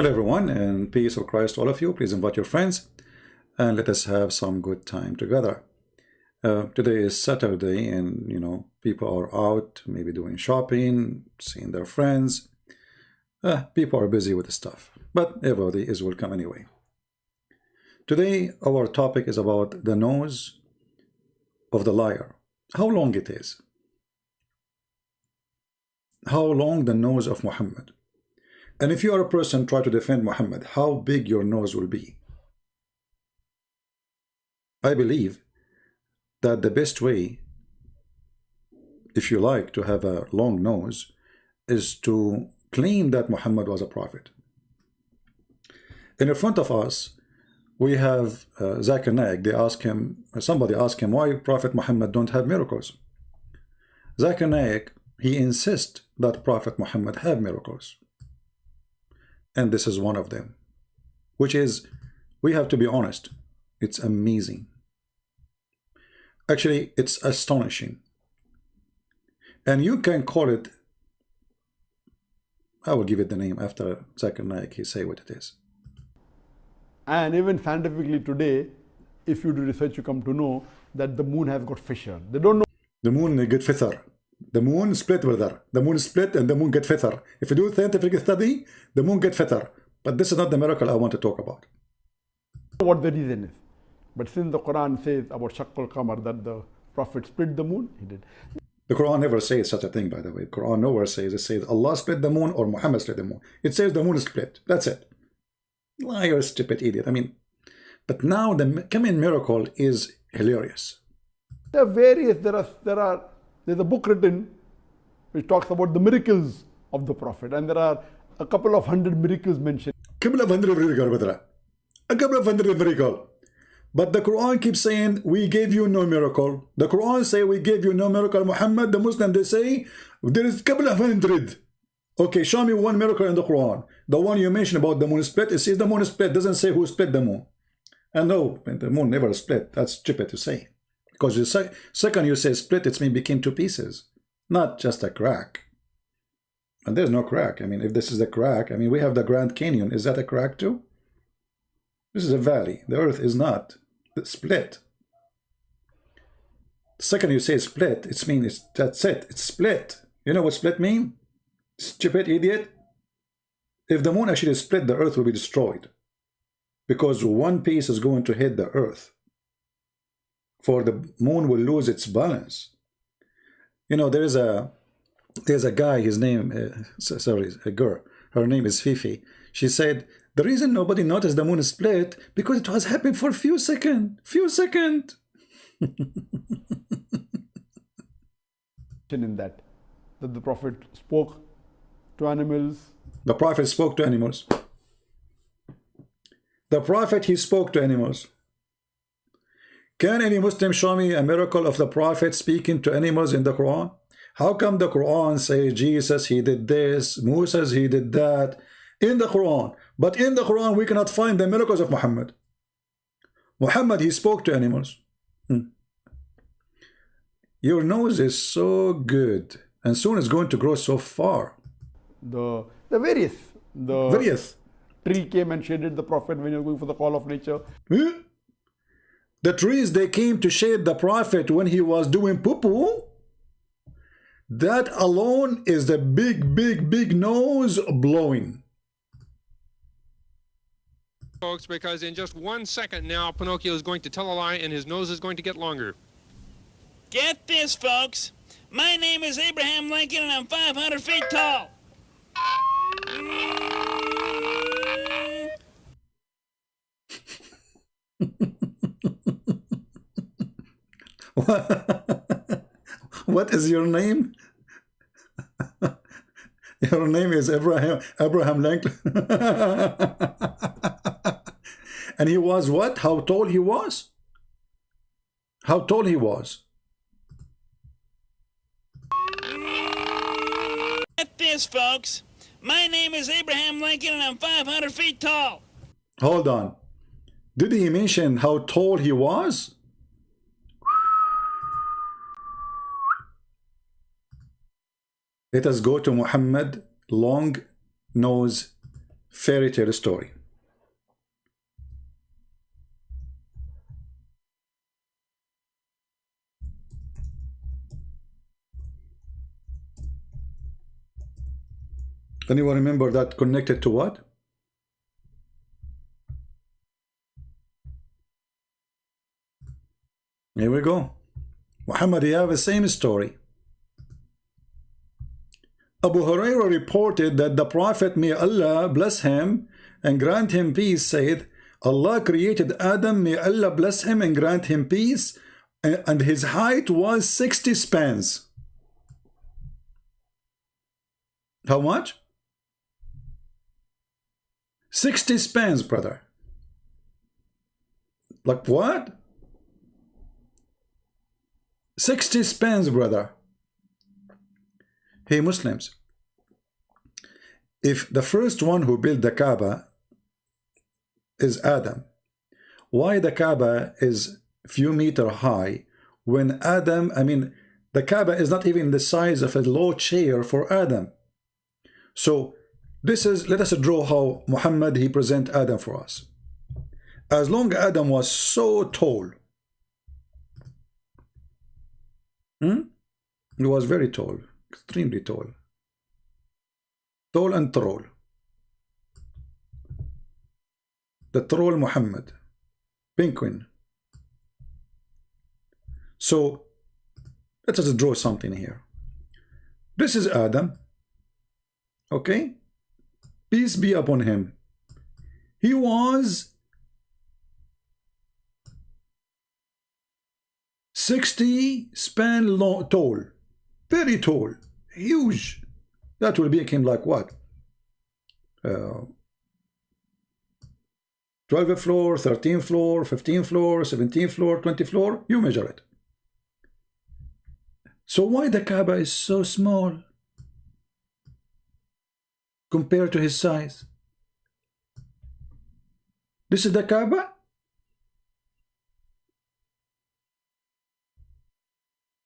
Hello everyone, and peace of Christ to all of you. Please invite your friends and let us have some good time together. Today is Saturday, and people are out, maybe doing shopping, seeing their friends. People are busy with stuff, but everybody is welcome anyway. Today our topic is about the nose of the liar. How long it is? How long the nose of Muhammad? And if you are a person try to defend Muhammad, how big your nose will be? I believe that the best way, if you like, to have a long nose is to claim that Muhammad was a prophet. In front of us, we have Zakir Naik. Somebody asked him, why Prophet Muhammad don't have miracles? Zakir Naik, he insists that Prophet Muhammad have miracles. And this is one of them, which is, we have to be honest, it's amazing. Actually, it's astonishing. And you can call it, I will give it the name after Zakir Naik, he say what it is. And even scientifically today, if you do research, you come to know that the moon has got fissure. They don't know. The moon get fissure. The moon split, brother. The moon split and the moon get fissure. If you do scientific study, the moon get fissure. But this is not the miracle I want to talk about. What the reason is. But since the Quran says about Shaqqal Qamar, that the Prophet split the moon, he did. The Quran never says such a thing, by the way. The Quran nowhere says, it says Allah split the moon or Muhammad split the moon. It says the moon is split. That's it. Liar, stupid idiot. I mean, but now the coming miracle is hilarious. There are various, there's a book written which talks about the miracles of the Prophet, and there are a couple of hundred miracles mentioned. A couple of hundred miracles. But the Quran keeps saying, we gave you no miracle. The Quran say, we gave you no miracle. Muhammad, the Muslim, they say, there is a couple of hundred. Okay, show me one miracle in the Quran. The one you mentioned about the moon split, it says the moon split, doesn't say who split the moon. And no, the moon never split. That's stupid to say. Because the second you say split, it means became two pieces, not just a crack. And there's no crack. I mean, if this is a crack, I mean, we have the Grand Canyon. Is that a crack too? This is a valley. The earth is not split. The second you say split, it means that's it. It's split. You know what split mean? Stupid idiot. If the moon actually split, the earth will be destroyed. Because one piece is going to hit the earth. For the moon will lose its balance. You know, there's a guy, his name, a girl, her name is Fifi. She said, the reason nobody noticed the moon split, because it was happening for a few seconds. In that the Prophet spoke to animals. The Prophet spoke to animals. The Prophet, he spoke to animals. Can any Muslim show me a miracle of the Prophet speaking to animals in the Quran? How come the Quran say Jesus, he did this, Moses, he did that in the Quran, but in the Quran we cannot find the miracles of Muhammad? Muhammad, he spoke to animals. Your nose is so good, and soon it's going to grow so far. The various tree came and shaded the Prophet when you're going for the call of nature. The trees, they came to shade the Prophet when he was doing poo-poo. That alone is the big nose blowing. Folks, because in just 1 second now, Pinocchio is going to tell a lie and his nose is going to get longer. Get this, folks. My name is Abraham Lincoln and I'm 500 feet tall. What is your name? Your name is Abraham Lincoln. And he was what? How tall he was? How tall he was? Get this, folks. My name is Abraham Lincoln and I'm 500 feet tall. Hold on. Did he mention how tall he was? Let us go to Muhammad long nose fairy tale story. Anyone remember that connected to what? Here we go. Muhammad, you have the same story. Abu Hurairah reported that the Prophet, may Allah bless him and grant him peace, said, Allah created Adam, may Allah bless him and grant him peace, and his height was 60 spans. How much? 60 spans, brother. Like what? 60 spans, brother. Hey Muslims, if the first one who built the Kaaba is Adam, why the Kaaba is few meter high when Adam, I mean, the Kaaba is not even the size of a low chair for Adam. So this is, let us draw how Muhammad, he present Adam for us. As long as Adam was so tall, he was very tall, extremely tall. Tall and troll. The troll Muhammad. Penguin. So, let us draw something here. This is Adam. Okay? Peace be upon him. He was 60 span long, tall. Very tall. Huge. That will make him like what? 12th floor, 13th floor, 15th floor, 17th floor, 20th floor. You measure it. So why the Kaaba is so small compared to his size? This is the Kaaba.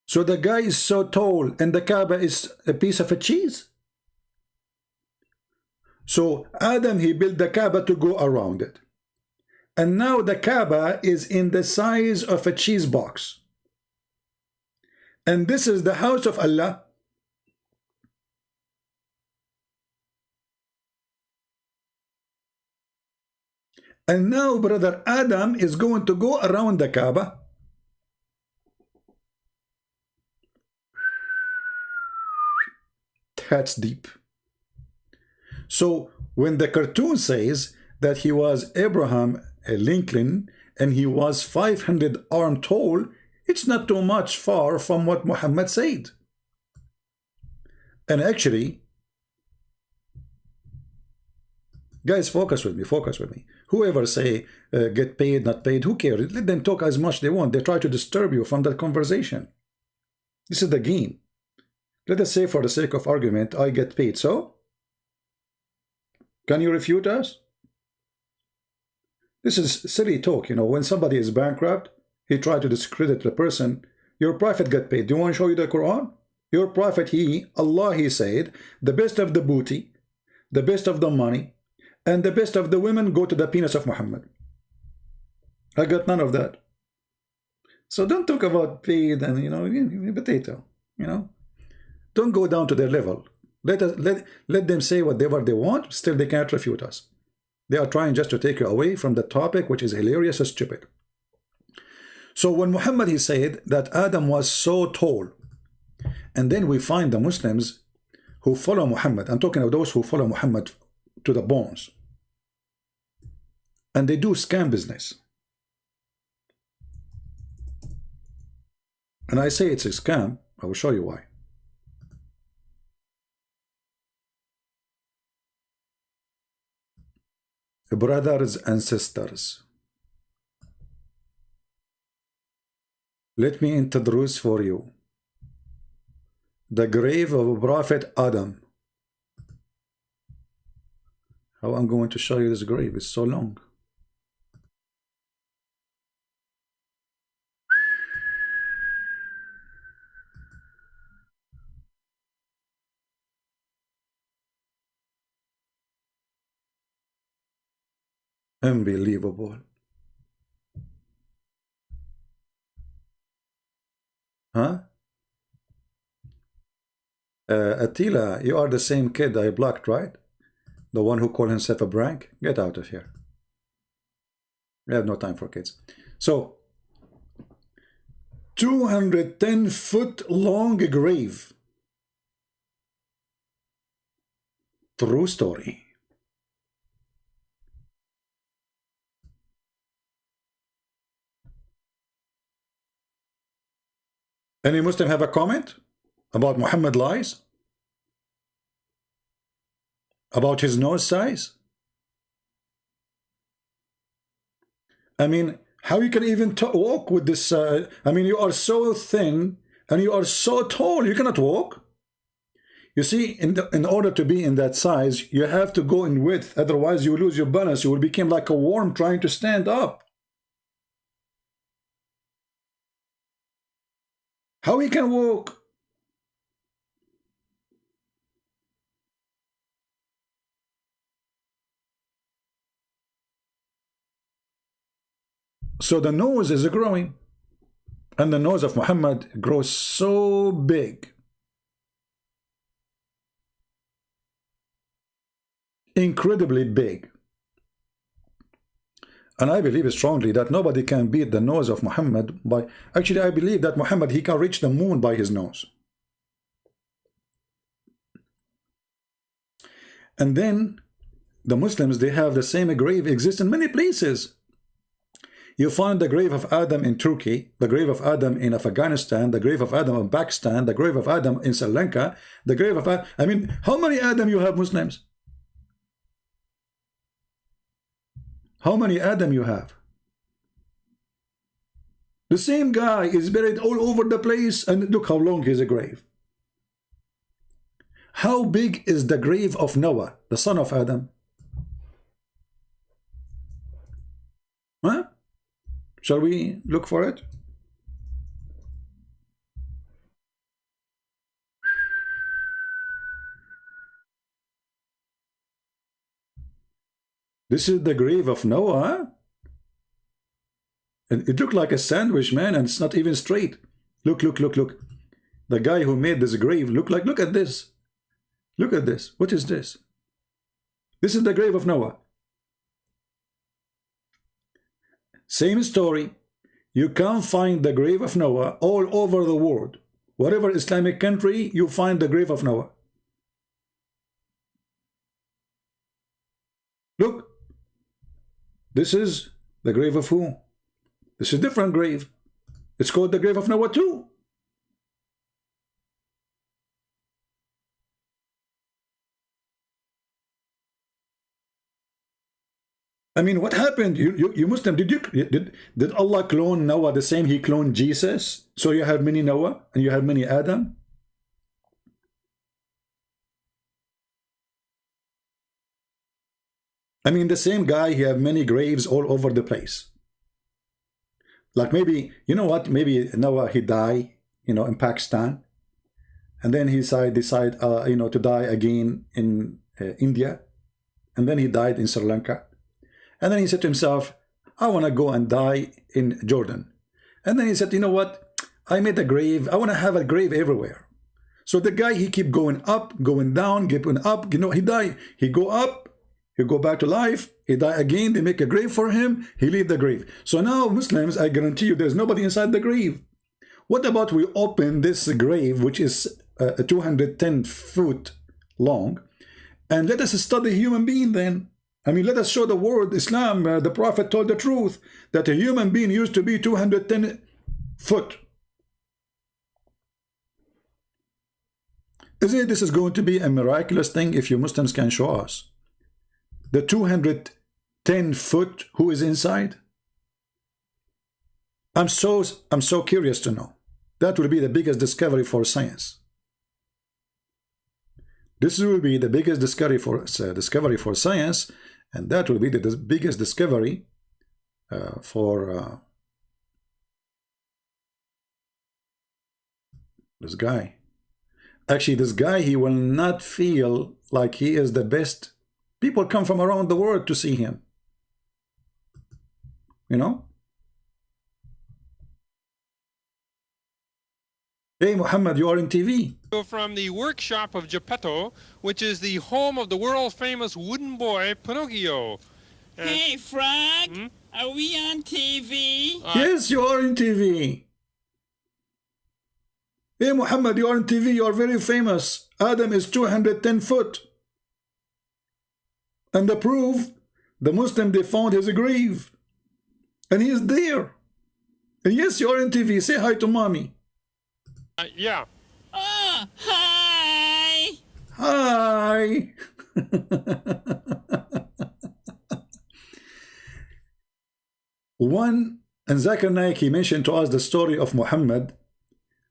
So the guy is so tall and the Kaaba is a piece of a cheese. So Adam, he built the Kaaba to go around it. And now the Kaaba is in the size of a cheese box. And this is the house of Allah. And now brother Adam is going to go around the Kaaba. That's deep. So when the cartoon says that he was Abraham Lincoln and he was 500 arms tall, it's not too much far from what Muhammad said. And actually, guys, focus with me, focus with me. Whoever say get paid, not paid, who cares? Let them talk as much they want. They try to disturb you from that conversation. This is the game. Let us say for the sake of argument, I get paid, so? Can you refute us? This is silly talk, you know. When somebody is bankrupt, he try to discredit the person. Your prophet got paid. Do you want to show you the Quran? Your prophet, Allah, he said, the best of the booty, the best of the money, and the best of the women go to the penis of Muhammad. I got none of that. So don't talk about paid and, you know, potato, you know. Don't go down to their level. Let them say whatever they want, still they can't refute us. They are trying just to take you away from the topic, which is hilarious and stupid. So when Muhammad, he said that Adam was so tall, and then we find the Muslims who follow Muhammad, I'm talking of those who follow Muhammad to the bones, and they do scam business. And I say it's a scam. I will show you why. Brothers and sisters, let me introduce for you the grave of Prophet Adam. How I'm going to show you this grave, it's so long. Unbelievable. Huh? Attila, you are the same kid I blocked, right? The one who called himself a Brank? Get out of here. We have no time for kids. So, 210-foot long grave. True story. Any Muslim have a comment about Muhammad lies? About his nose size? I mean, how you can even walk with this? I mean, you are so thin and you are so tall, you cannot walk. You see, in order to be in that size, you have to go in width. Otherwise, you lose your balance. You will become like a worm trying to stand up. How he can walk? So the nose is growing. And the nose of Muhammad grows so big. Incredibly big. And I believe strongly that nobody can beat the nose of Muhammad by... Actually, I believe that Muhammad, he can reach the moon by his nose. And then the Muslims, they have the same grave exists in many places. You find the grave of Adam in Turkey, the grave of Adam in Afghanistan, the grave of Adam in Pakistan, the grave of Adam in Sri Lanka, the grave of Adam... I mean, how many Adam you have, Muslims? How many Adam you have? The same guy is buried all over the place, and look how long is a grave. How big is the grave of Noah, the son of Adam? Huh? Shall we look for it? This is the grave of Noah. And it looked like a sandwich, man, and it's not even straight. Look, look, look, look. The guy who made this grave, look at this. Look at this. What is this? This is the grave of Noah. Same story. You can't find the grave of Noah all over the world. Whatever Islamic country, you find the grave of Noah. Look. This is the grave of who? This is a different grave. It's called the grave of Noah too. I mean, what happened? You Muslim, did Allah clone Noah the same he cloned Jesus? So you have many Noah and you have many Adam? I mean, the same guy, he have many graves all over the place. Like maybe, you know what, maybe Noah, he died, you know, in Pakistan. And then he decide, you know, to die again in India. And then he died in Sri Lanka. And then he said to himself, I want to go and die in Jordan. And then he said, you know what, I made a grave. I want to have a grave everywhere. So the guy, he keep going up, going down, going up. You know, he died. He go up. He go back to life, he die again, they make a grave for him, he leave the grave. So now Muslims, I guarantee you there's nobody inside the grave. What about we open this grave, which is 210 foot long, and let us study human being then. I mean, let us show the world, Islam, the Prophet told the truth, that a human being used to be 210 foot. Isn't it this is going to be a miraculous thing if you Muslims can show us? The 210 foot who is inside? I'm so curious to know. That will be the biggest discovery for science. This will be the biggest discovery for science, and that will be the biggest discovery for this guy. Actually, this guy, he will not feel like he is the best. People come from around the world to see him. you know. Hey Muhammad, you are in TV. From the workshop of Geppetto, which is the home of the world-famous wooden boy, Pinocchio. Hey, Frog, are we on TV? Yes, you are in TV. Hey Muhammad, you are in TV, you are very famous. Adam is 210 foot. And the proof, the Muslim, they found his grave. And he is there. And yes, you are in TV. Say hi to mommy. Yeah. Oh, hi! Hi. One, and Zakir Naik, he mentioned to us the story of Muhammad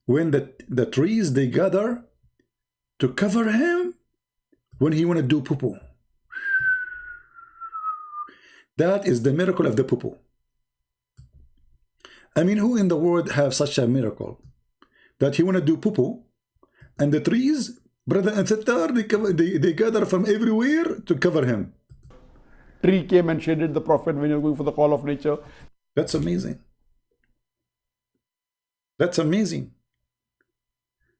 when the trees, they gather to cover him when he want to do poo-poo. That is the miracle of the poo-poo. I mean, who in the world have such a miracle that he want to do poo-poo and the trees, brother and sister, they gather from everywhere to cover him? Tree came and shaded the Prophet when he was going for the call of nature. That's amazing. That's amazing.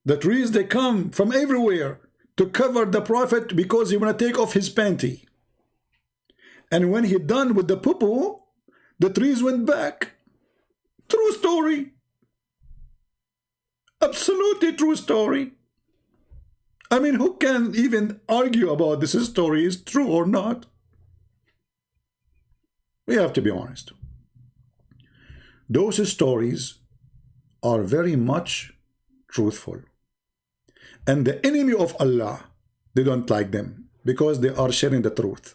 The trees, they come from everywhere to cover the Prophet because he want to take off his panty. And when he done with the poo-poo, the trees went back. True story. Absolutely true story. I mean, who can even argue about this story is true or not? We have to be honest. Those stories are very much truthful. And the enemy of Allah, they don't like them because they are sharing the truth.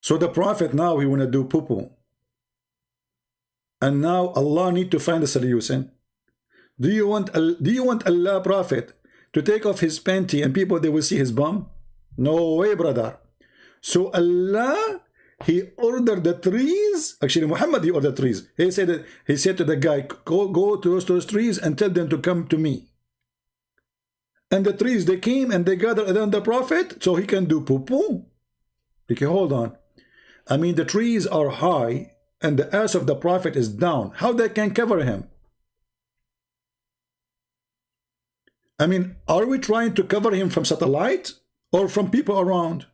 So the Prophet now, he want to do poo-poo. And now Allah need to find a solution. Do you want Allah, Prophet, to take off his panty and people, they will see his bum? No way, brother. So Allah, he ordered the trees. Actually, Muhammad, he ordered trees. He said to the guy, go to those trees and tell them to come to me. And the trees, they came and they gathered around the Prophet so he can do poo-poo. Okay, hold on. I mean, the trees are high and the ass of the Prophet is down. How they can cover him? I mean, are we trying to cover him from satellite or from people around?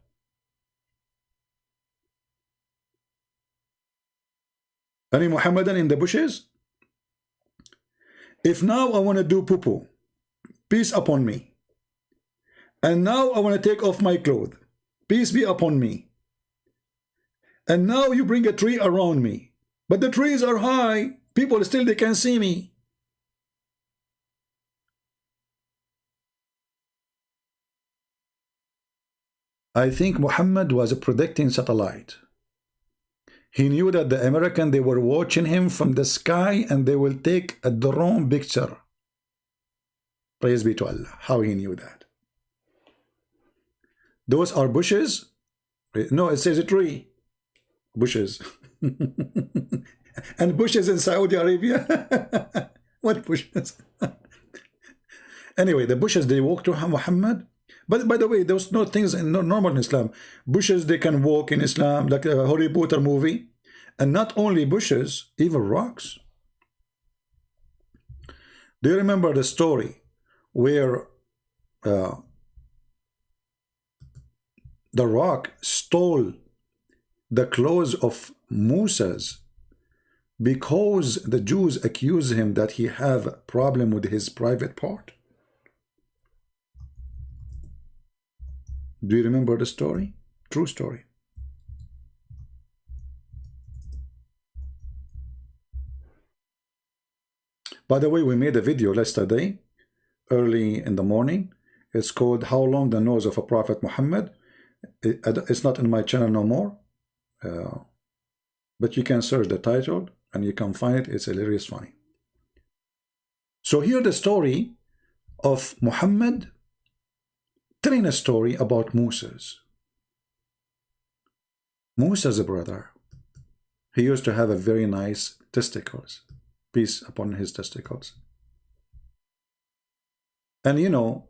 Any Muhammadan in the bushes? If now I want to do poo-poo, peace upon me. And now I want to take off my clothes, peace be upon me. And now you bring a tree around me. But the trees are high. People still, they can see me. I think Muhammad was predicting satellite. He knew that the American, they were watching him from the sky and they will take a drone picture. Praise be to Allah. How he knew that? Those are bushes? No, it says a tree. Bushes. And bushes in Saudi Arabia? What bushes? Anyway, the bushes, they walk to Muhammad. But by the way, there's no things normal in Islam. Bushes, they can walk in Islam, like a Harry Potter movie. And not only bushes, even rocks. Do you remember the story where the rock stole the clothes of Moses because the Jews accuse him that he have a problem with his private part? Do you remember the story? True story. By the way, we made a video yesterday, early in the morning. It's called How Long the Nose of a Prophet Muhammad. It's not in my channel no more. But you can search the title and you can find it. It's hilarious funny. So here the story of Muhammad telling a story about Moses. Moses' brother, he used to have a very nice testicles. Peace upon his testicles. And you know,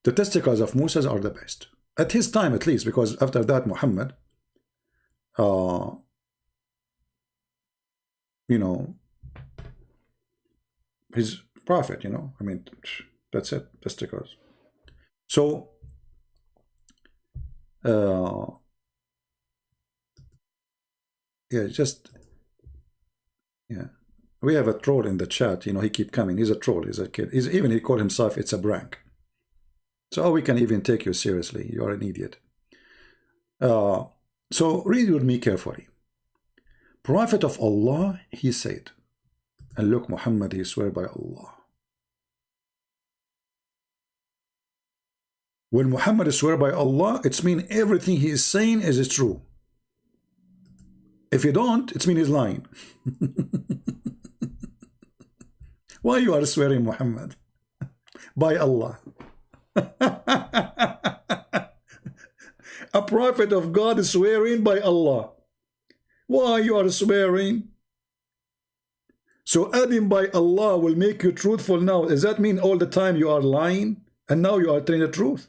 the testicles of Moses are the best. At his time, at least, because after that, Muhammad, you know, his prophet, you know, I mean, that's it, that's the cause. So, yeah, just, yeah. We have a troll in the chat, you know, he keep coming. He's a troll, he's a kid. Even he called himself, it's a prank. So how we can even take you seriously? You are an idiot. So read with me carefully. Prophet of Allah, he said, and look, Muhammad, he swear by Allah. When Muhammad swear by Allah, it's mean everything he is saying is true. If you don't, it's mean he's lying. Why you are swearing, Muhammad? By Allah. A prophet of God is swearing by Allah. Why you are swearing? So adding by Allah will make you truthful now. Does that mean all the time you are lying? And now you are telling the truth?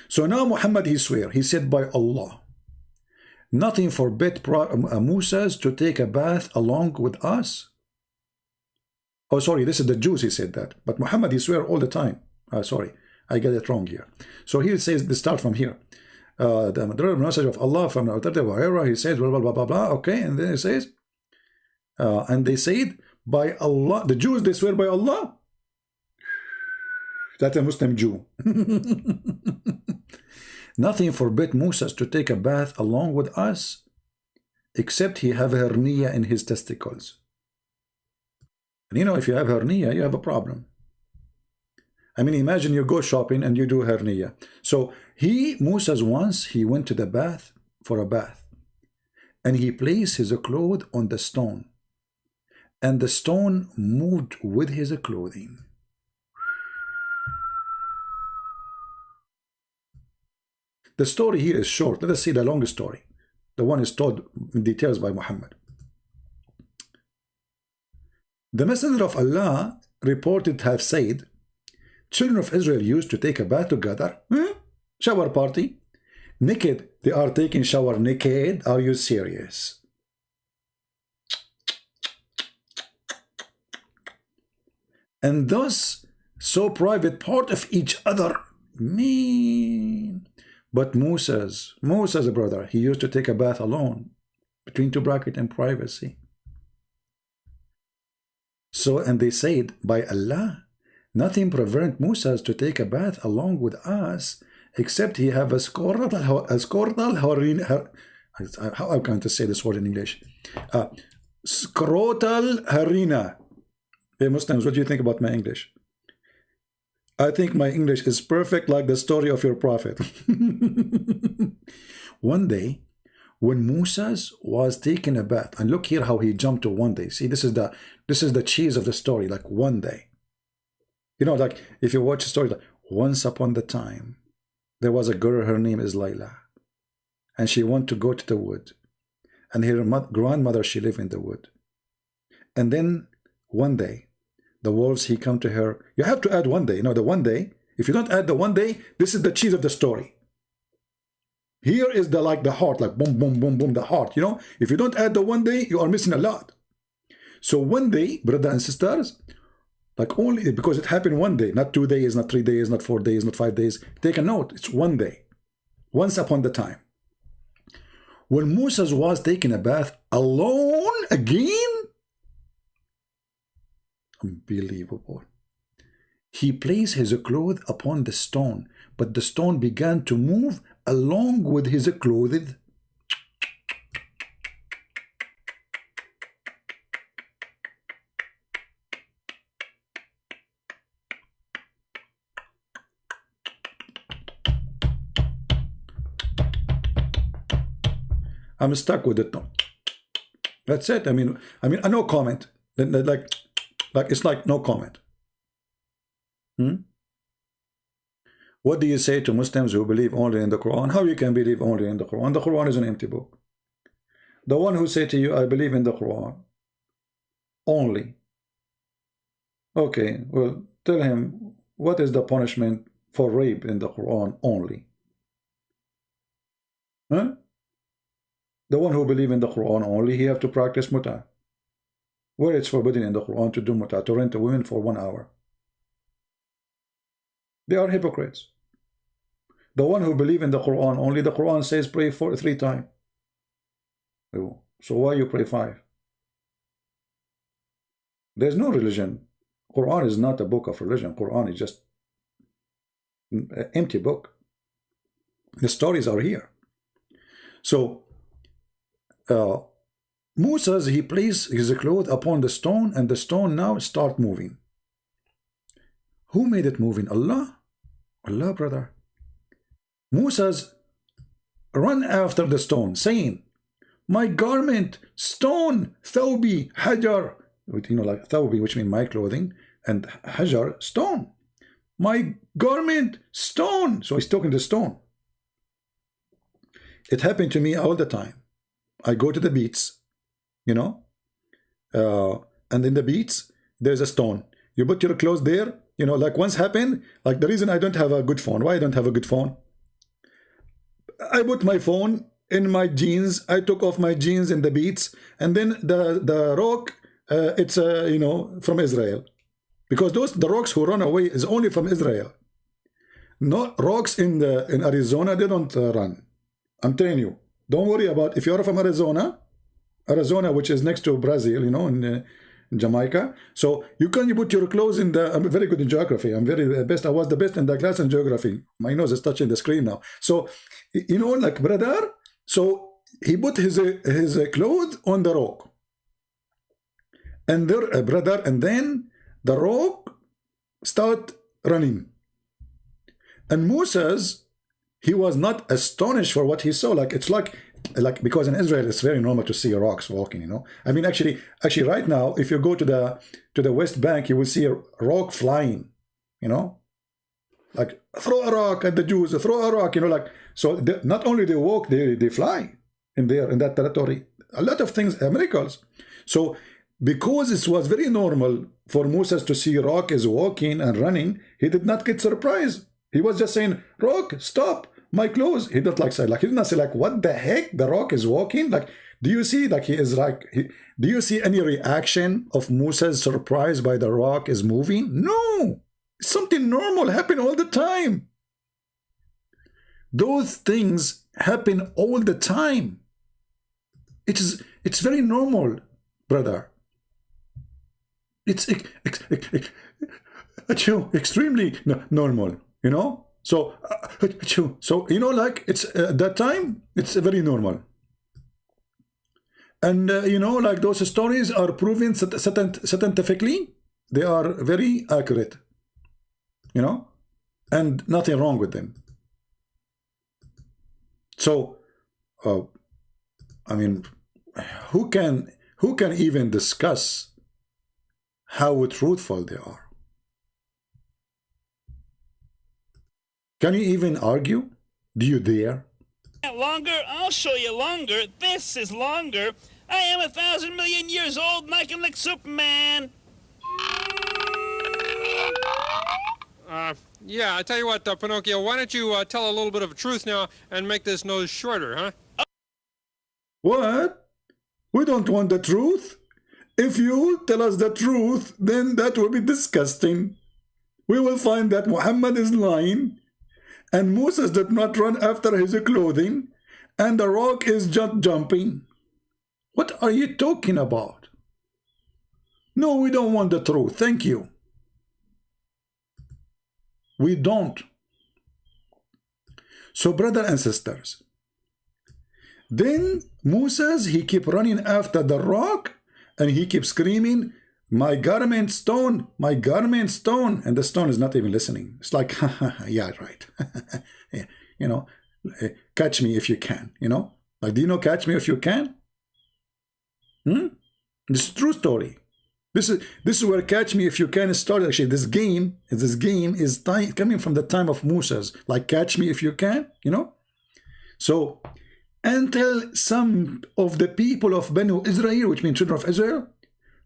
So now Muhammad, he swear. He said by Allah, nothing forbid Moses to take a bath along with us. Oh, sorry, this is the Jews, he said that. But Muhammad, he swear all the time. Sorry, I get it wrong here. So here it says, they start from here. The message of Allah from wherever he says, blah, blah, blah, blah, blah. Okay, and then it says, and they said, by Allah, the Jews, they swear by Allah. That's a Muslim Jew. Nothing forbid Moses to take a bath along with us, except he have hernia in his testicles. And you know, if you have hernia, you have a problem. I mean, imagine you go shopping and you do hernia. So Moses once, he went to the bath for a bath. And he placed his clothes on the stone. And the stone moved with his clothing. The story here is short. Let us see the long story. The one is told in details by Muhammad. The Messenger of Allah reported to have said, children of Israel used to take a bath together. Shower party. Naked. They are taking shower naked. Are you serious? And thus, so private part of each other. Mean. But Moses, brother, he used to take a bath alone, between two brackets and privacy. So, and they said, by Allah, nothing prevent Moses to take a bath along with us, except he have a scrotal harina. How am I going to say this word in English? Scrotal harina. Hey Muslims, what do you think about my English? I think my English is perfect, like the story of your prophet. One day, when Moses was taking a bath, and look here how he jumped to one day. See, this is the cheese of the story, like one day. You know, like if you watch a story, like once upon the time, there was a girl, her name is Layla. And she wanted to go to the wood. And her grandmother, she lived in the wood. And then one day, the wolves, he come to her. You have to add one day. You know, the one day. If you don't add the one day, this is the cheese of the story. Here is the heart, like boom, boom, boom, boom, the heart. You know, if you don't add the one day, you are missing a lot. So one day, brothers and sisters, like only because it happened one day, not 2 days, not 3 days, not 4 days, not 5 days. Take a note. It's one day. Once upon the time. When Moses was taking a bath alone again, unbelievable. He placed his clothes upon the stone, but the stone began to move along with his clothes. I'm stuck with it now. That's it. I mean, no comment. Like it's like no comment. What do you say to Muslims who believe only in the Quran? How you can believe only in the Quran? The Quran is an empty book. The one who say to you, I believe in the Quran only. Okay, well, tell him, what is the punishment for rape in the Quran only? Huh? The one who believes in the Quran only, he have to practice muta. Where it's forbidden in the Quran to do muta, to rent a woman for 1 hour. They are hypocrites. The one who believes in the Quran only, the Quran says pray for 3 times. So why you pray 5? There's no religion. Quran is not a book of religion. Quran is just an empty book. The stories are here. So Moses, he placed his cloth upon the stone, and the stone now start moving. Who made it moving? Allah? Allah, brother. Moses run after the stone, saying, my garment, stone, thawbi, hajar. You know, like thawbi, which means my clothing, and hajar, stone. My garment, stone. So he's talking to stone. It happened to me all the time. I go to the beach, you know, and in the beach, there's a stone. You put your clothes there, you know, like once happened, like the reason I don't have a good phone. Why I don't have a good phone? I put my phone in my jeans. I took off my jeans in the beach, and then the rock, it's you know, from Israel, because the rocks who run away is only from Israel. No rocks in Arizona, they don't run. I'm telling you, don't worry about if you're from Arizona, which is next to Brazil, you know, in Jamaica. So you can put your clothes in the. I'm very good in geography. I'm very best. I was the best in the class in geography. My nose is touching the screen now. So you know, like brother. So he put his clothes on the rock, and there, brother, and then the rock start running, and Moses, he was not astonished for what he saw. Like it's like because in Israel it's very normal to see rocks walking, you know. I mean, actually right now, if you go to the West Bank, you will see a rock flying, you know, like throw a rock at the Jews, throw a rock, you know, like. So not only they walk, they fly in that territory. A lot of things, miracles. So because it was very normal for Moses to see rock is walking and running, he did not get surprised. He was just saying, rock, stop, my clothes. He did he did not say like, what the heck, the rock is walking? Like, do you see, like he is like, do you see any reaction of Moses surprised by the rock is moving? No, something normal happen all the time. Those things happen all the time. It's very normal, brother. It's extremely normal, you know. So you know, like it's at that time it's very normal. And you know, like those stories are proven scientifically. They are very accurate, you know, and nothing wrong with them. So, I mean, who can even discuss how truthful they are? Can you even argue? Do you dare? Longer? I'll show you longer. This is longer. I am 1,000 million years old and I can lick Superman. Yeah, I tell you what, Pinocchio, why don't you tell a little bit of the truth now and make this nose shorter, huh? What? We don't want the truth. If you tell us the truth, then that will be disgusting. We will find that Muhammad is lying, and Moses did not run after his clothing, and the rock is just jumping. What are you talking about? No, we don't want the truth. Thank you. We don't. So, brothers and sisters, then Moses, he kept running after the rock, and he kept screaming, my garment stone, my garment stone. And the stone is not even listening. It's like, yeah, right. Yeah, you know, catch me if you can, you know. Like, do you know catch me if you can? This is a true story. This is where Catch Me If You Can started. Actually, this game is coming from the time of Moses, like Catch Me If You Can, you know. So until some of the people of Banu Israel, which means children of Israel,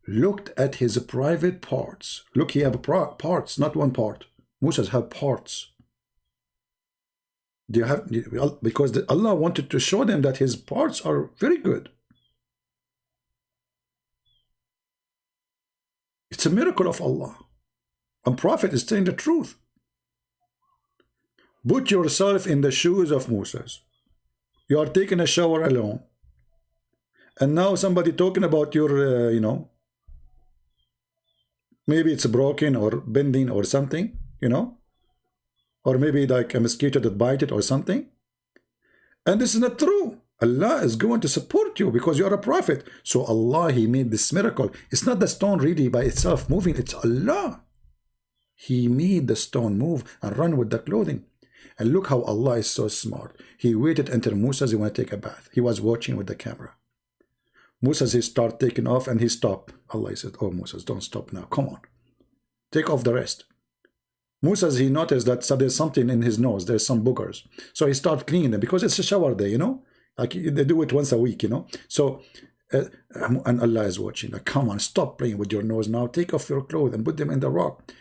looked at his private parts. Look, he have parts, not one part. Moses have parts. Do you have, because Allah wanted to show them that his parts are very good. It's a miracle of Allah. And Prophet is telling the truth. Put yourself in the shoes of Moses. You are taking a shower alone. And now somebody talking about your, you know, maybe it's broken or bending or something, you know. Or maybe like a mosquito that bite it or something. And this is not true. Allah is going to support you because you are a prophet. So Allah, he made this miracle. It's not the stone really by itself moving. It's Allah. He made the stone move and run with the clothing. And look how Allah is so smart. He waited until Moses, he want to take a bath. He was watching with the camera. Moses, he start taking off and he stopped. Allah said, oh Moses, don't stop now. Come on. Take off the rest. Moses, he noticed that there's something in his nose. There's some boogers. So he started cleaning them because it's a shower day, you know. Like they do it once a week, you know. So, and Allah is watching. Like, come on, stop playing with your nose now. Take off your clothes and put them in the rock.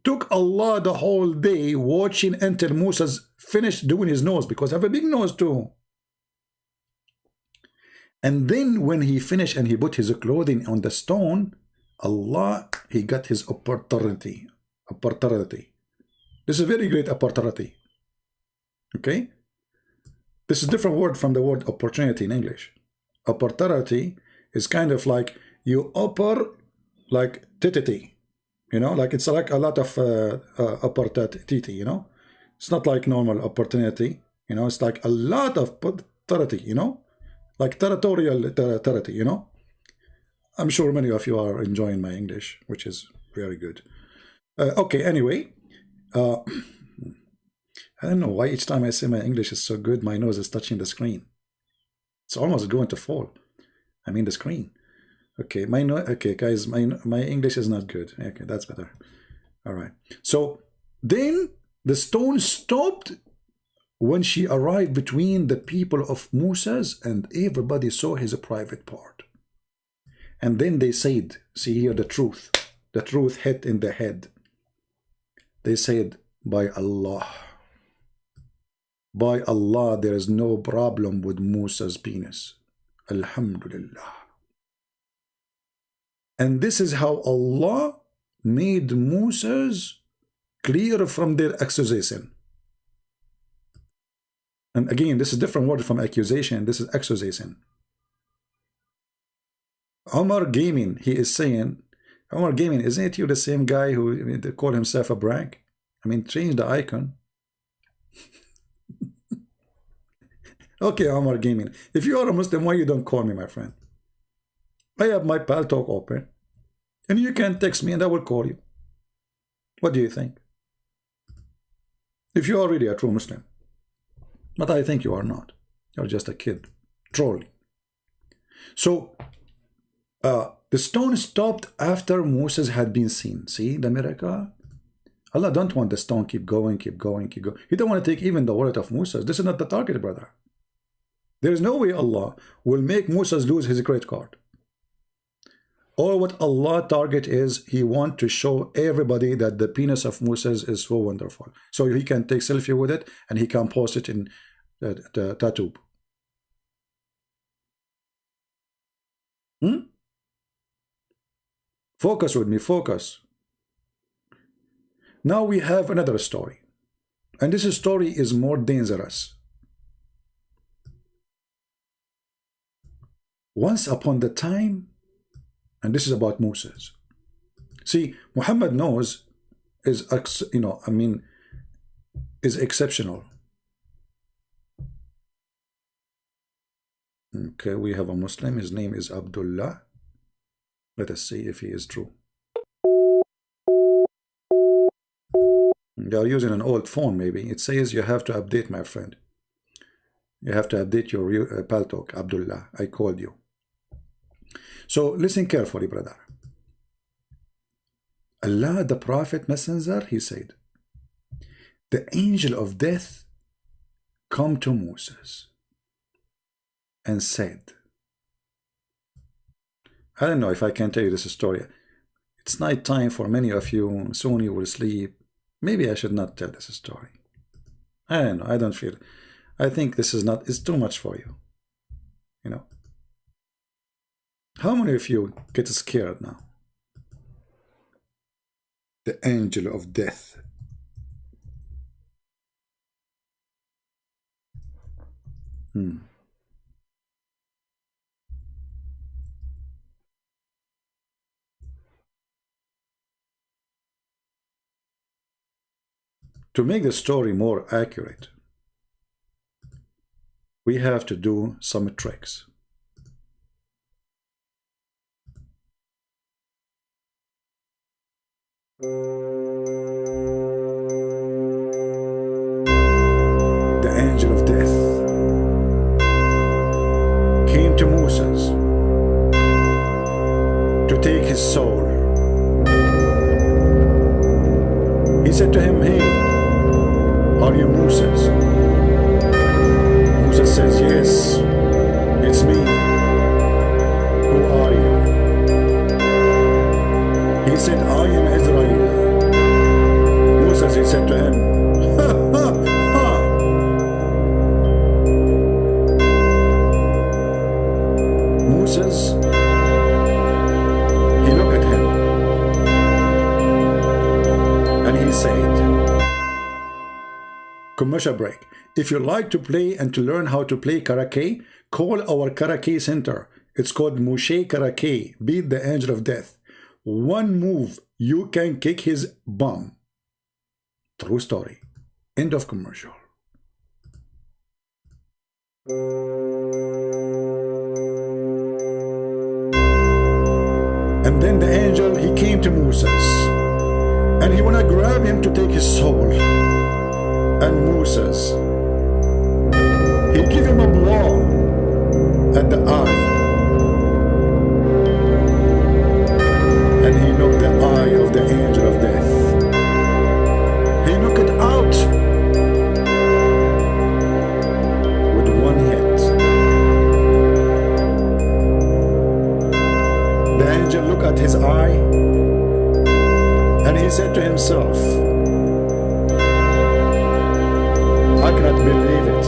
Took Allah the whole day watching until Moses finished doing his nose because I have a big nose too. And then when he finished and he put his clothing on the stone, Allah, he got his opportunity. This is a very great opportunity. Okay? This is a different word from the word opportunity in English. Opportunity is kind of like you offer like titity. You know, like it's like a lot of opportunity, you know. It's not like normal opportunity, you know. It's like a lot of opportunity, you know. Like territorial territory, you know. I'm sure many of you are enjoying my English, which is very good. Okay, anyway. I don't know why each time I say my English is so good, my nose is touching the screen. It's almost going to fall. I mean the screen. Okay, okay, guys, my English is not good. Okay, that's better. All right. So then the stone stopped when she arrived between the people of Moses, and everybody saw his private part. And then they said, see here the truth. The truth hit in the head. They said, by Allah, there is no problem with Musa's penis. Alhamdulillah. And this is how Allah made Moses clear from their accusation. And again, this is a different word from accusation. This is accusation. Omar Gaming, he is saying, Omar Gaming, isn't it you the same guy who called himself a brag? I mean, change the icon. Okay, Omar Gaming. If you are a Muslim, why you don't call me, my friend? I have my Pal Talk open. And you can text me and I will call you. What do you think? If you are really a true Muslim. But I think you are not. You're just a kid. Trolling. So, the stone stopped after Moses had been seen. See the miracle? Allah don't want the stone keep going, keep going, keep going. He don't want to take even the wallet of Moses. This is not the target, brother. There is no way Allah will make Moses lose his credit card. All what Allah target is, he want to show everybody that the penis of Moses is so wonderful. So he can take selfie with it and he can post it in the tattoo. Focus with me, focus. Now we have another story. And this story is more dangerous. Once upon the time, and this is about Moses. See, Muhammad knows is, you know, I mean, is exceptional. Okay, we have a Muslim. His name is Abdullah. Let us see if he is true. They are using an old phone, maybe. It says you have to update, my friend. You have to update your Pal Talk, Abdullah. I called you. So listen carefully, brother. Allah, the Prophet Messenger, he said, the angel of death come to Moses and said, I don't know if I can tell you this story. It's night time for many of you. Soon you will sleep. Maybe I should not tell this story. I don't know. I don't feel. I think this is not. It's too much for you. You know. How many of you get scared now? The angel of death. To make the story more accurate, we have to do some tricks. The angel of death came to Moses to take his soul. He said to him, "Hey, are you Moses?" Moses says, "Yes, it's me. Who are you?" He said, "I am Israel." Moses, he said to him, "Ha, ha, ha." Moses, he looked at him and he said, commercial break. If you like to play and to learn how to play karaoke, call our karaoke center. It's called Moshe Karaoke. Beat the angel of death. One move, you can kick his bum. True story. End of commercial. And then the angel, he came to Moses and he wanna grab him to take his soul. And Moses, he gave him a blow at the eye, and he knocked the eye of the angel of death. He knocked it out with one hit. The angel looked at his eye and he said to himself, I cannot believe it.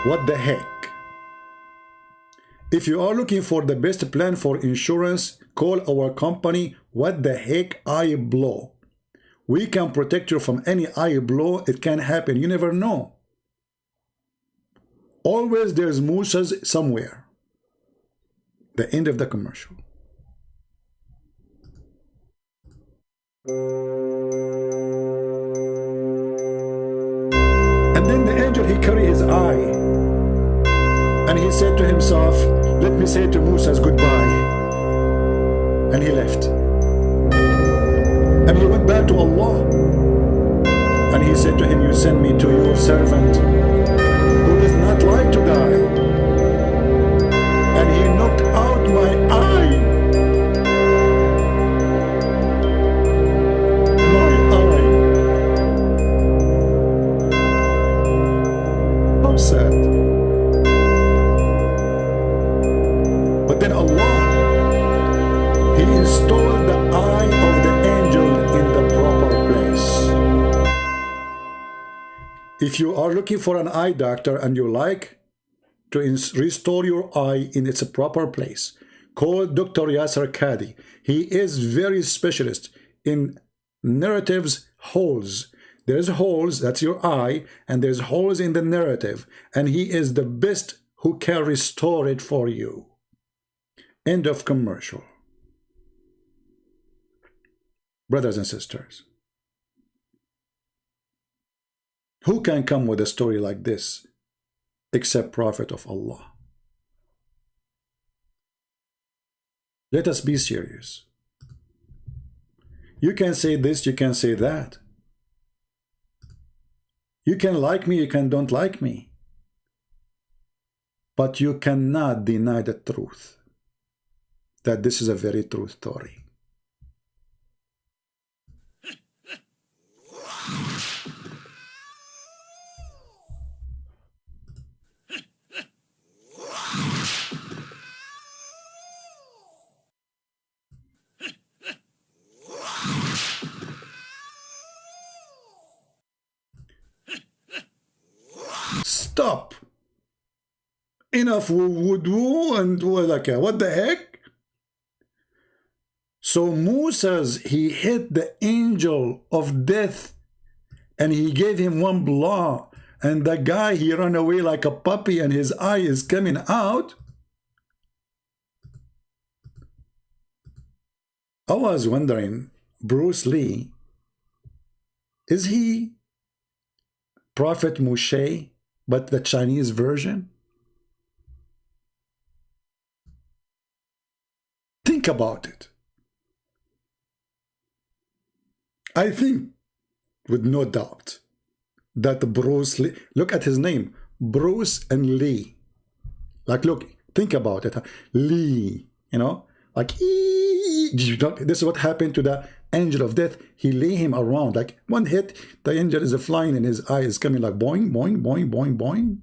What the heck? If you are looking for the best plan for insurance, call our company. What the heck eye blow? We can protect you from any eye blow. It can happen. You never know. Always there's Moses somewhere. The end of the commercial. And then the angel, he carried his eye and he said to himself, let me say to Moses goodbye. And he left. And he went back to Allah. And he said to him, you send me to your servant who does not like to die. And he knocked out my eye. My eye. How sad. But then Allah, He installed the eye of the angel in the proper place. If you are looking for an eye doctor and you like to restore your eye in its proper place, call Dr. Yasser Qadhi. He is very specialist in narratives holes. There's holes, that's your eye, and there's holes in the narrative, and he is the best who can restore it for you. End of commercial. Brothers and sisters, who can come with a story like this except Prophet of Allah? Let us be serious. You can say this, you can say that. You can like me, you can don't like me. But you cannot deny the truth, that this is a very true story. stop. Enough wudu and like what the heck? So Moses, he hit the angel of death and he gave him one blow, and the guy, he ran away like a puppy and his eye is coming out. I was wondering, Bruce Lee, is he Prophet Moshe, but the Chinese version? Think about it. I think, with no doubt, that Bruce Lee, look at his name, Bruce and Lee. Like, look, think about it. Lee, you know, like, this is what happened to the angel of death. He lay him around, like one hit, the angel is flying and his eye is coming like boing, boing, boing, boing, boing.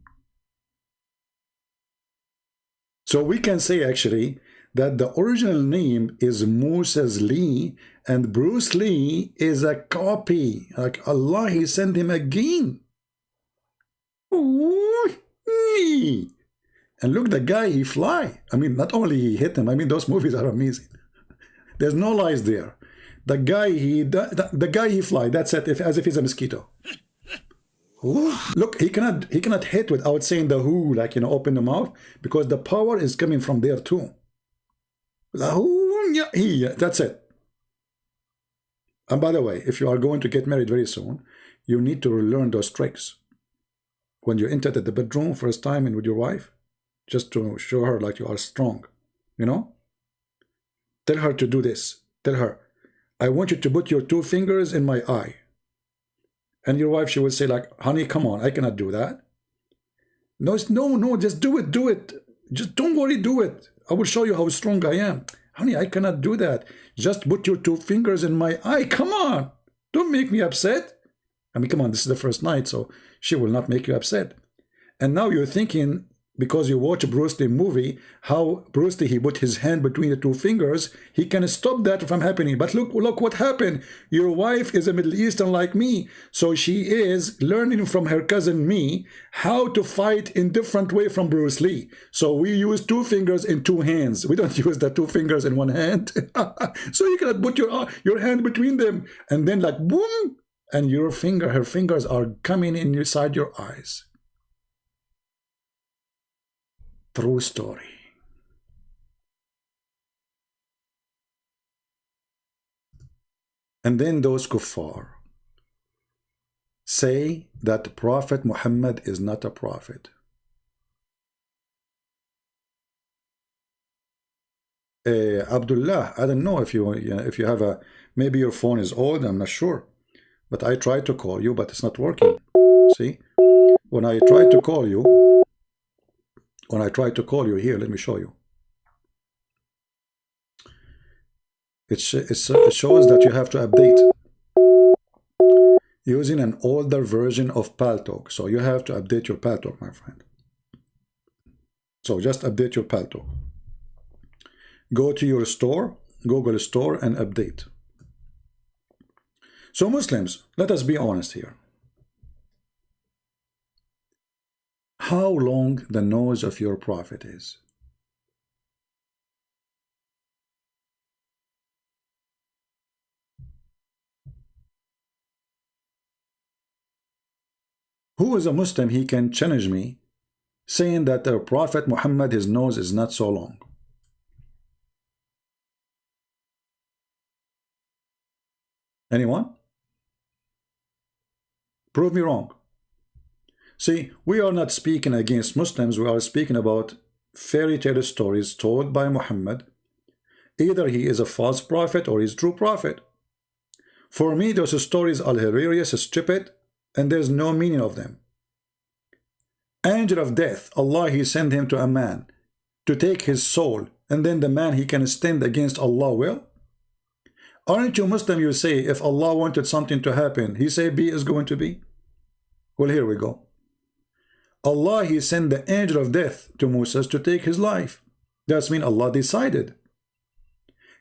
So we can say actually that the original name is Moses Lee, and Bruce Lee is a copy. Like Allah, he sent him again. And look, the guy, he fly. I mean, not only he hit him, I mean, those movies are amazing. There's no lies there. The guy, he fly. That's it, as if he's a mosquito. Ooh. Look, he cannot hit without saying the who, like, you know, open the mouth, because the power is coming from there too. That's it. And by the way, if you are going to get married very soon, you need to learn those tricks. When you enter the bedroom first time and with your wife, just to show her like you are strong, you know? Tell her to do this. Tell her, I want you to put your 2 fingers in my eye. And your wife, she will say like, honey, come on, I cannot do that. No, just do it. Just don't worry, do it. I will show you how strong I am. Honey, I cannot do that. Just put your 2 fingers in my eye. Come on. Don't make me upset. I mean, come on, this is the first night, so she will not make you upset. And now you're thinking, because you watch a Bruce Lee movie, how Bruce Lee, he put his hand between the 2 fingers, he can stop that from happening. But look what happened. Your wife is a Middle Eastern like me, so she is learning from her cousin me how to fight in different way from Bruce Lee. So we use 2 fingers in 2 hands. We don't use the 2 fingers in 1 hand. So you cannot put your hand between them, and then like boom, and her fingers are coming inside your eyes. True story. And then those kuffar say that Prophet Muhammad is not a prophet. Abdullah, I don't know if you have a, maybe your phone is old, I'm not sure, but I tried to call you, but it's not working. See, when I tried to call you here, let me show you. It shows that you have to update using an older version of Paltalk. So you have to update your Paltalk, my friend. So just update your Paltalk. Go to your store, Google Store, and update. So Muslims, let us be honest here. How long the nose of your prophet is? Who is a Muslim, he can challenge me saying that the Prophet Muhammad, his nose is not so long? Anyone? Prove me wrong. See, we are not speaking against Muslims, we are speaking about fairy tale stories told by Muhammad. Either he is a false prophet or he's true prophet. For me, those stories are hilarious, stupid, and there's no meaning of them. Angel of death, Allah, he sent him to a man to take his soul, and then the man, he can stand against Allah will? Aren't you Muslim? You say, if Allah wanted something to happen, he say be is going to be? Well, here we go. Allah, he sent the angel of death to Moses to take his life. That's mean Allah decided.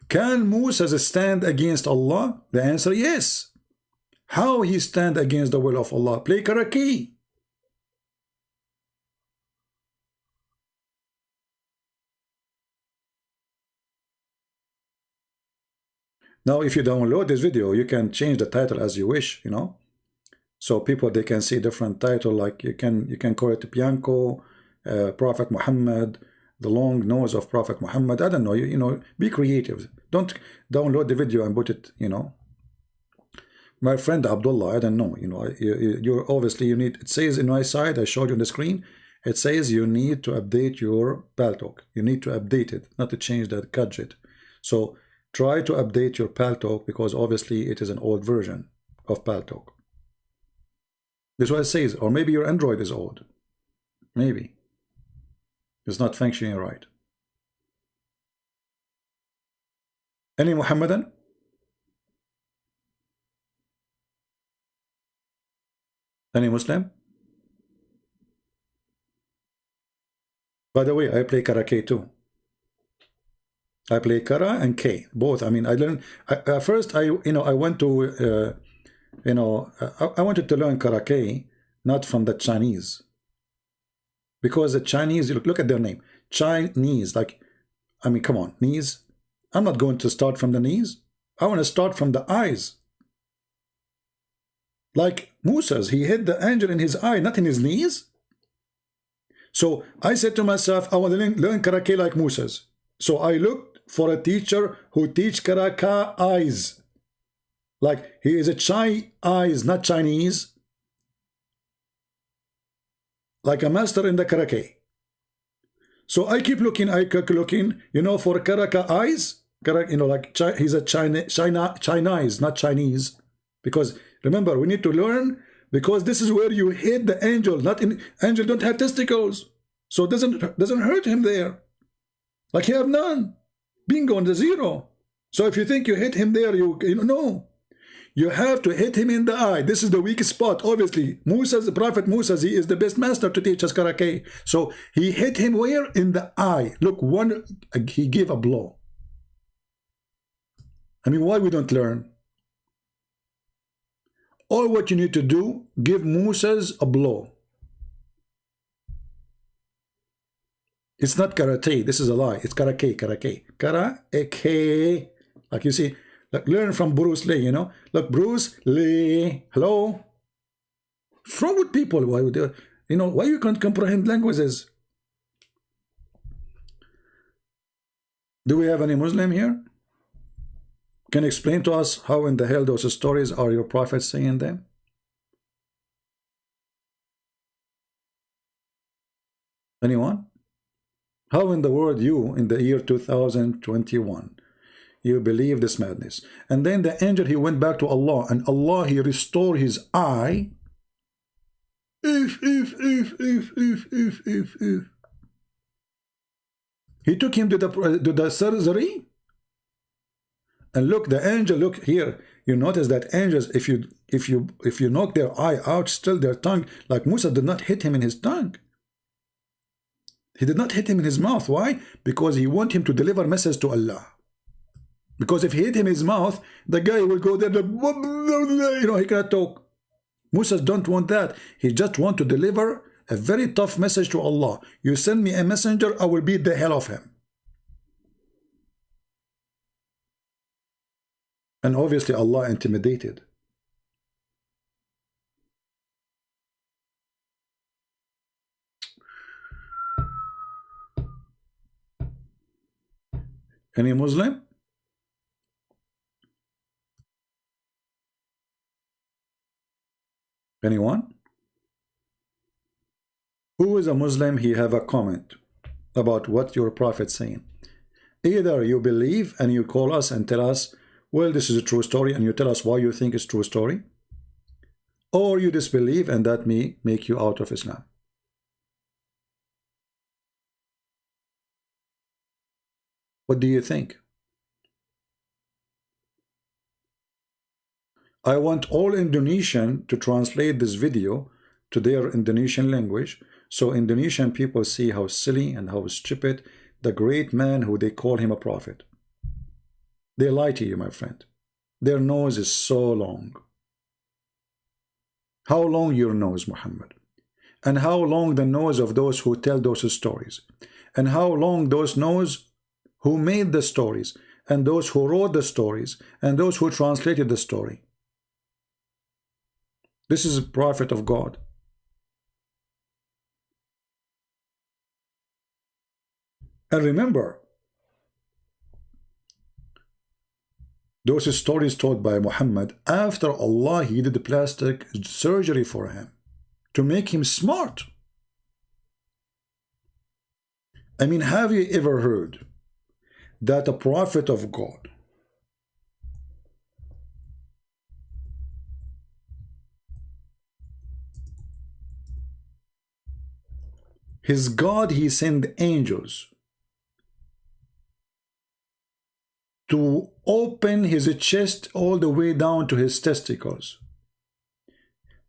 Can Moses stand against Allah? The answer, yes. How he stand against the will of Allah? Play karaki. Now, if you download this video, you can change the title as you wish, you know. So people, they can see different title, like you can call it Bianco, Prophet Muhammad, the long nose of Prophet Muhammad. I don't know, you know, be creative. Don't download the video and put it, you know. My friend Abdullah, I don't know, you know, you're obviously, you need, it says in my side, I showed you on the screen, it says you need to update your Paltalk. You need to update it, not to change that gadget. So try to update your Paltalk, because obviously it is an old version of Paltalk. This is what it says. Or maybe your Android is old. Maybe it's not functioning right. Any Muhammadan? Any Muslim? By the way, I play Kara-K too. I play Kara and K, both. I mean, I learned first. I went to I wanted to learn Kara-K, not from the Chinese, because the Chinese, look at their name, Chinese. Like, I mean, come on, knees. I'm not going to start from the knees. I want to start from the eyes. Like Musa's, he hit the angel in his eye, not in his knees. So I said to myself, I want to learn Kara-K like Musa's. So I looked for a teacher who teach Kara-K eyes. Like, he is a Chai eyes, not Chinese. Like a master in the Kara-K. So I keep looking, you know, for Kara-K eyes. You know, like he's a Chinese, not Chinese. Because remember, we need to learn, because this is where you hit the angel. Not in angel don't have testicles, so it doesn't hurt him there. Like, he have none. Bingo on the zero. So if you think you hit him there, you know, you have to hit him in the eye. This is the weakest spot. Obviously, Musa's, the Prophet Musa, he is the best master to teach us Kara-K. So he hit him where? In the eye. Look, he gave a blow. I mean, why we don't learn? All what you need to do, give Musa's a blow. It's not karate. This is a lie. It's Kara-K, Kara-K. Kara-K. Like you see, like learn from Bruce Lee, you know. Look, Bruce Lee. Hello? What's wrong with people? Why would they, you know, why you can't comprehend languages? Do we have any Muslim here? Can you explain to us how in the hell those stories are your prophets saying them? Anyone? How in the world you, in the year 2021, you believe this madness? And then the angel, he went back to Allah, and Allah, he restored his eye. If. He took him to the surgery. And look, the angel, look here. You notice that angels, if you knock their eye out, still their tongue, like Musa did not hit him in his tongue. He did not hit him in his mouth. Why? Because he want him to deliver message to Allah. Because if he hit him in his mouth, the guy will go there, you know, he cannot talk. Musa don't want that. He just want to deliver a very tough message to Allah. You send me a messenger, I will beat the hell of him. And obviously Allah intimidated. Any Muslim? Anyone? Who is a Muslim? He have a comment about what your prophet saying. Either you believe and you call us and tell us, well, this is a true story, and you tell us why you think it's true story, or you disbelieve, and that may make you out of Islam. What do you think? I want all Indonesian to translate this video to their Indonesian language, so Indonesian people see how silly and how stupid the great man who they call him a prophet. They lie to you, my friend. Their nose is so long. How long your nose, Muhammad? And how long the nose of those who tell those stories? And how long those nose who made the stories? and those who wrote the stories, and those who translated the story. This is a prophet of God. And remember, those stories told by Muhammad, after Allah, He did plastic surgery for him to make him smart. I mean, have you ever heard that a prophet of God his God, He sent angels to open his chest all the way down to his testicles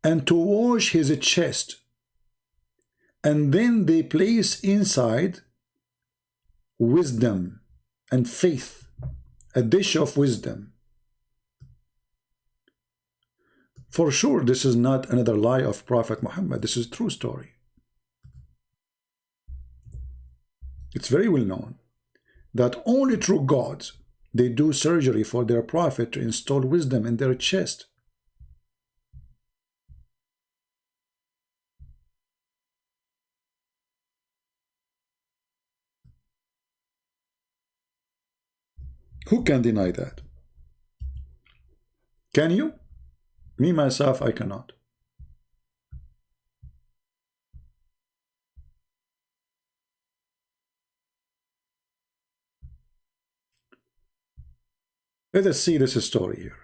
and to wash his chest, and then they place inside wisdom and faith, a dish of wisdom. For sure, this is not another lie of Prophet Muhammad. This is a true story. It's very well known that only true gods, they do surgery for their prophet to install wisdom in their chest. Who can deny that? Can you? Me, myself, I cannot. Let us see this story here.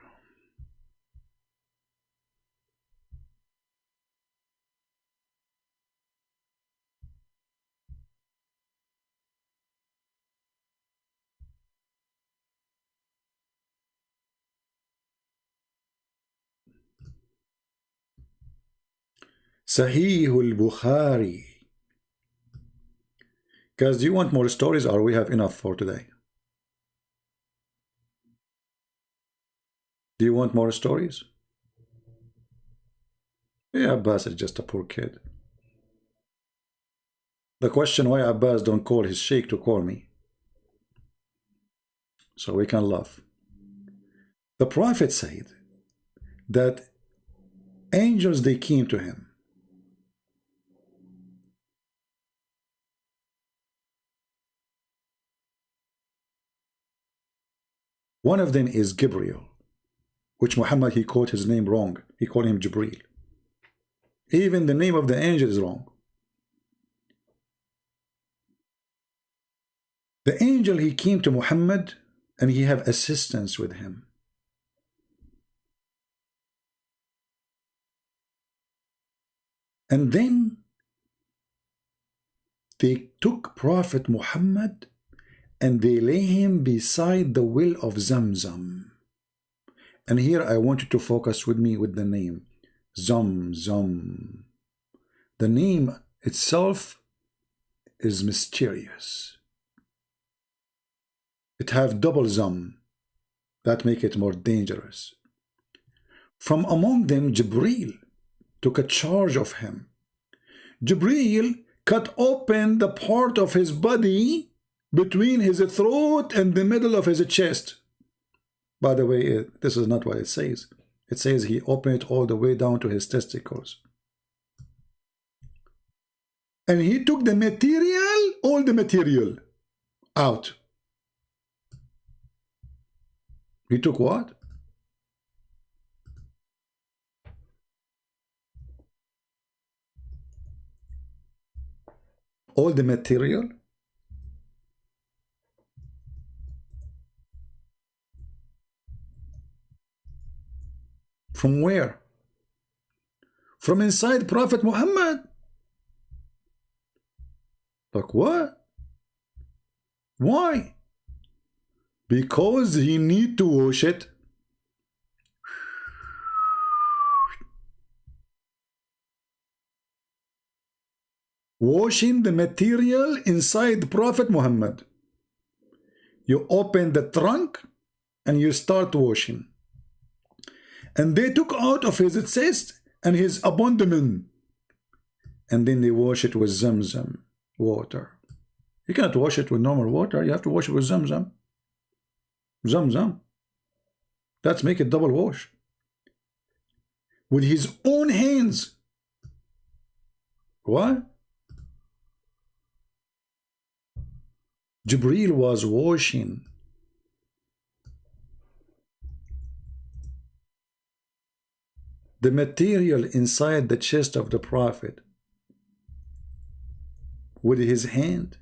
Sahih al-Bukhari. Guys, do you want more stories, or we have enough for today? Do you want more stories? Yeah, Abbas is just a poor kid. The question why Abbas don't call his sheikh to call me, so we can laugh. The Prophet said that angels, they came to him. One of them is Gabriel, which Muhammad, he called his name wrong. He called him Jibreel. Even the name of the angel is wrong. The angel, he came to Muhammad and he have assistance with him. And then they took Prophet Muhammad and they lay him beside the well of Zamzam. And here I want you to focus with me with the name Zamzam. The name itself is mysterious. It have double Zam. That make it more dangerous. From among them, Jibreel took a charge of him. Jibreel cut open the part of his body between his throat and the middle of his chest. By the way, this is not what it says. It says he opened it all the way down to his testicles. And he took the material, all the material, out. He took what? All the material? From where? From inside Prophet Muhammad. Like what? Why? Because he need to wash it. Washing the material inside Prophet Muhammad. You open the trunk and you start washing. And they took out of his chest and his abdomen. And then they wash it with Zamzam water. You cannot wash it with normal water. You have to wash it with Zamzam. Zamzam. Let's make it double wash. With his own hands. What? Jibreel was washing the material inside the chest of the Prophet with his hand.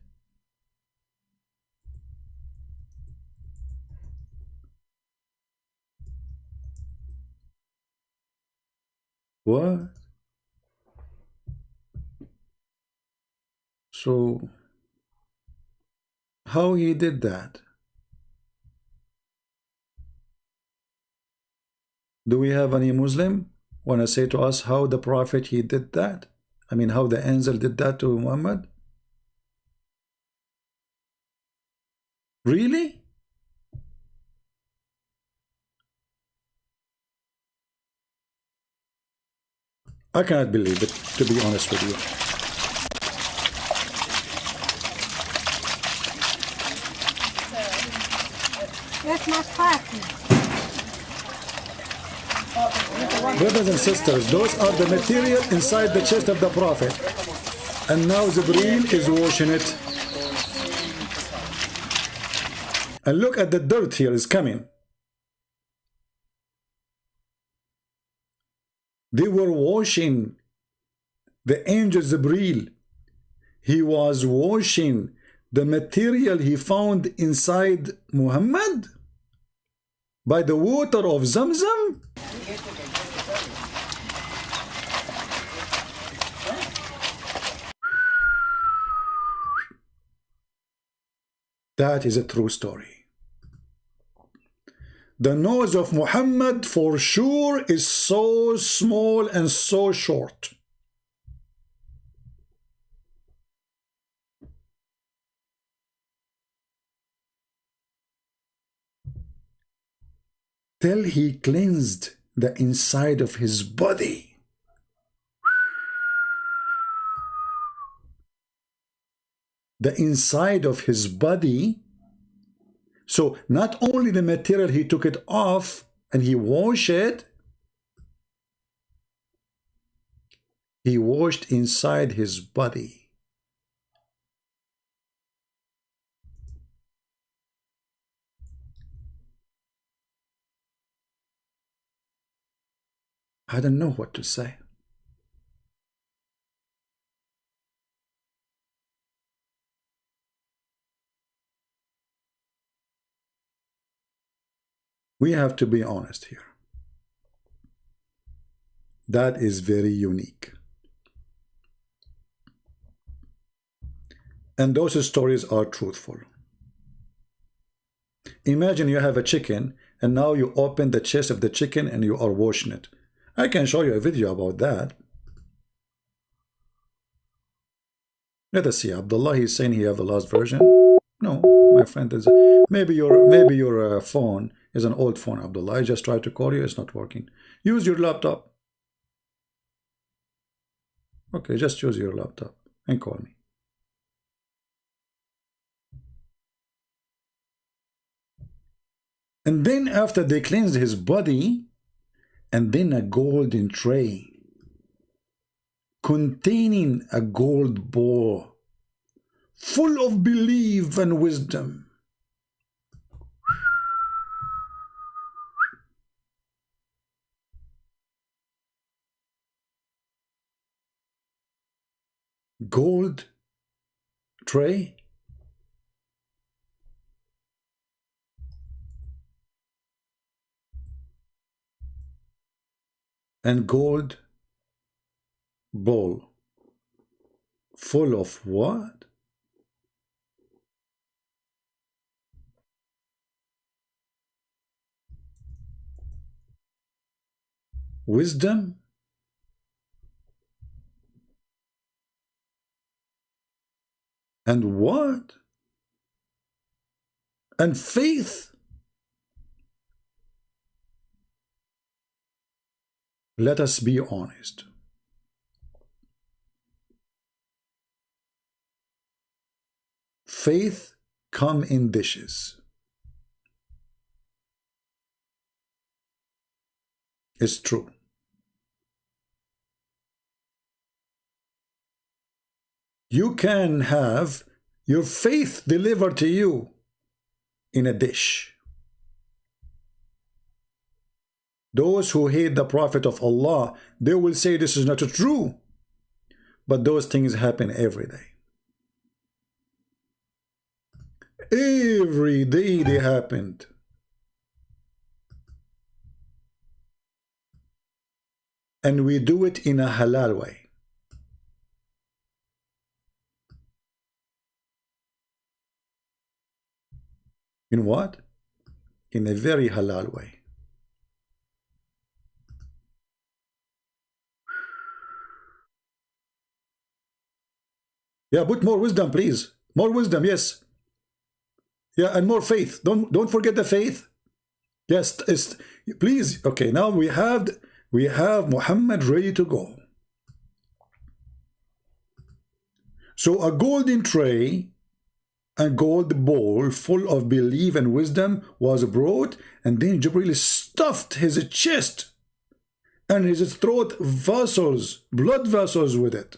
What? So, how he did that? Do we have any Muslim want to say to us how the Prophet he did that? I mean, how the angel did that to Muhammad? Really? I cannot believe it, to be honest with you. That's my spicy. Brothers and sisters, those are the material inside the chest of the Prophet. And now Jibreel is washing it. And look at the dirt here is coming. They were washing the angel Jibreel. He was washing the material he found inside Muhammad by the water of Zamzam. That is a true story. The nose of Muhammad for sure is so small and so short. Till he cleansed the inside of his body. The inside of his body. So not only the material, he took it off and he washed it. He washed inside his body. I don't know what to say. We have to be honest here. That is very unique. And those stories are truthful. Imagine you have a chicken and now you open the chest of the chicken and you are washing it. I can show you a video about that. Let us see. Abdullah, he's saying he have the last version. No, my friend, is maybe your phone is an old phone, Abdullah. I just tried to call you, it's not working. Use your laptop. Okay, just use your laptop and call me. And then after they cleansed his body, and then a golden tray containing a gold bowl full of belief and wisdom. Gold tray. And gold bowl full of what? Wisdom. And what? And faith. Let us be honest. Faith come in dishes. is true. You can have your faith delivered to you in a dish. Those who hate the Prophet of Allah, they will say this is not true. But those things happen every day. Every day they happened. And we do it in a halal way. In what? In a very halal way. Yeah, put more wisdom, please. More wisdom, yes. Yeah, and more faith. Don't forget the faith. Yes, please. Okay, now we have Muhammad ready to go. So a golden tray and gold bowl full of belief and wisdom was brought, and then Jibril stuffed his chest and his throat vessels, blood vessels with it.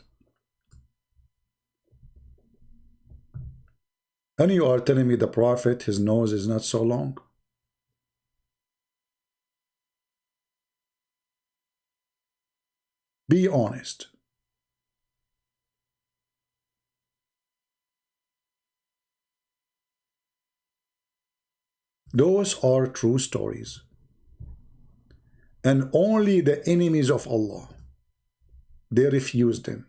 And you are telling me the Prophet, his nose is not so long? Be honest. Those are true stories. And only the enemies of Allah, they refused them.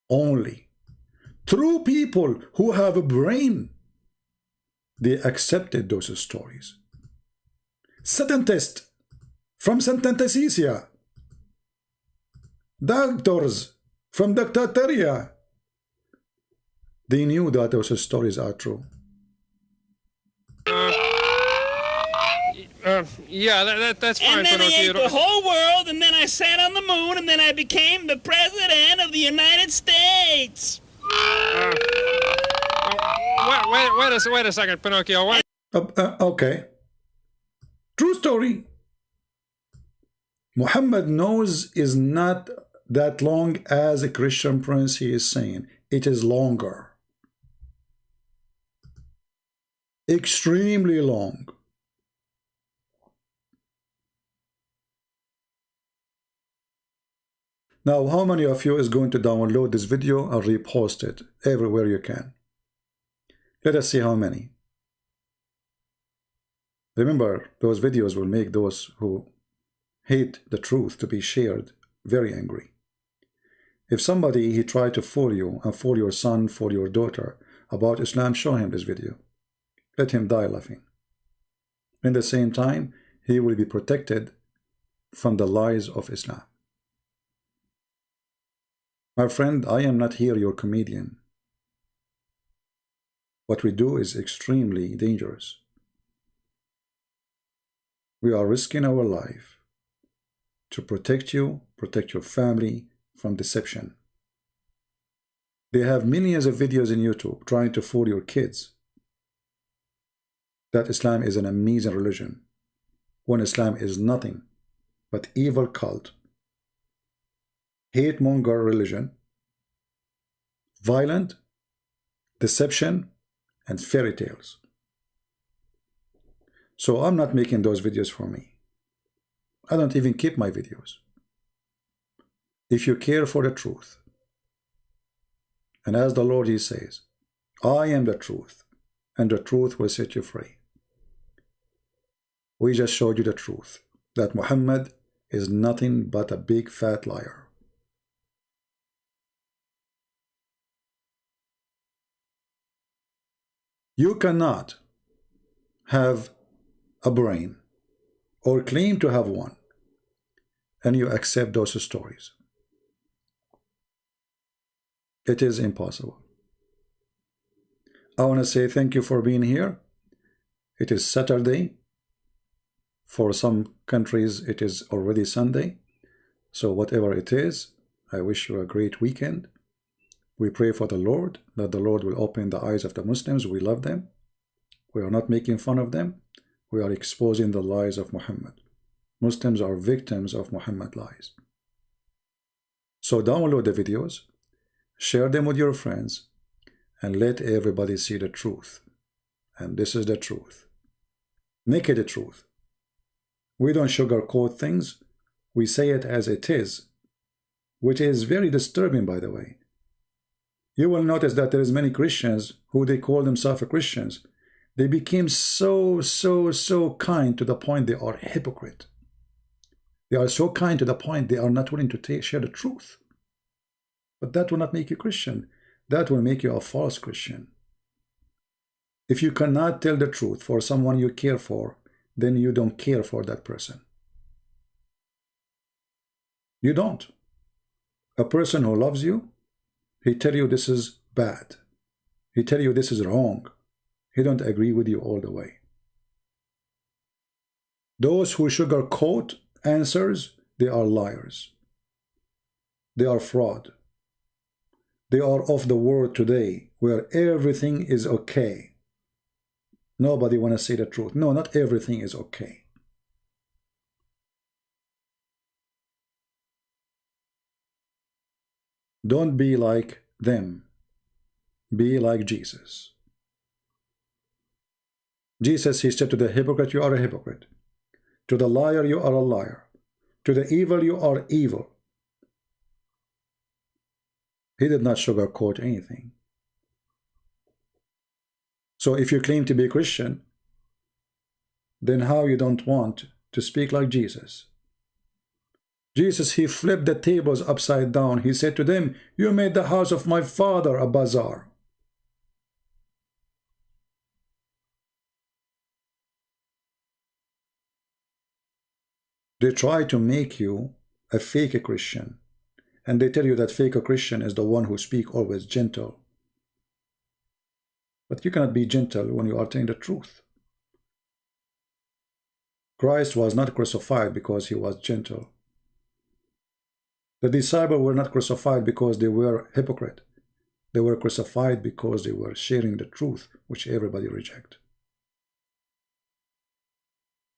Only true people who have a brain, they accepted those stories. Scientists from Santa Cecilia, doctors from Dr. Teria, they knew that those stories are true. Yeah, that's fine. And then I ate the whole world, and then I sat on the moon, and then I became the president of the United States. Wait a second, Pinocchio. What? Okay. True story. Muhammad's nose is not that long as a Christian prince he is saying. It is longer. Extremely long. Now, how many of you is going to download this video and repost it everywhere you can? Let us see how many. Remember, those videos will make those who hate the truth to be shared very angry. If somebody he tried to fool you and fool your son, fool your daughter about Islam, show him this video. Let him die laughing. In the same time, he will be protected from the lies of Islam. My friend, I am not here your comedian. What we do is extremely dangerous. We are risking our life to protect you, protect your family from deception. They have millions of videos in YouTube trying to fool your kids that Islam is an amazing religion, when Islam is nothing but evil cult, hate-monger religion, violent, deception, and fairy tales. So I'm not making those videos for me. I don't even keep my videos. If you care for the truth, and as the Lord he says, I am the truth, and the truth will set you free. We just showed you the truth, that Muhammad is nothing but a big fat liar. You cannot have a brain or claim to have one and you accept those stories. It is impossible. I want to say thank you for being here. It is Saturday. For some countries, it is already Sunday. So whatever it is, I wish you a great weekend. We pray for the Lord, that the Lord will open the eyes of the Muslims. We love them. We are not making fun of them. We are exposing the lies of Muhammad. Muslims are victims of Muhammad lies. So download the videos, share them with your friends, and let everybody see the truth. And this is the truth. Make it the truth. We don't sugarcoat things. We say it as it is, which is very disturbing, by the way. You will notice that there is many Christians who they call themselves Christians. They became so kind to the point they are hypocrite. They are so kind to the point they are not willing to share the truth. But that will not make you Christian. That will make you a false Christian. If you cannot tell the truth for someone you care for, then you don't care for that person. You don't. A person who loves you, he tell you this is bad. He tell you this is wrong. He don't agree with you all the way. Those who sugarcoat answers, they are liars. They are fraud. They are of the world today where everything is okay. Nobody want to say the truth. No, not everything is okay. Don't be like them. Be like Jesus. Jesus, he said to the hypocrite, you are a hypocrite. To the liar, you are a liar. To the evil, you are evil. He did not sugarcoat anything. So if you claim to be a Christian, then how you don't want to speak like Jesus? Jesus, he flipped the tables upside down. He said to them, you made the house of my father a bazaar. They try to make you a fake Christian. And they tell you that fake Christian is the one who speaks always gentle. But you cannot be gentle when you are telling the truth. Christ was not crucified because he was gentle. The disciples were not crucified because they were hypocrite. They were crucified because they were sharing the truth, which everybody rejects.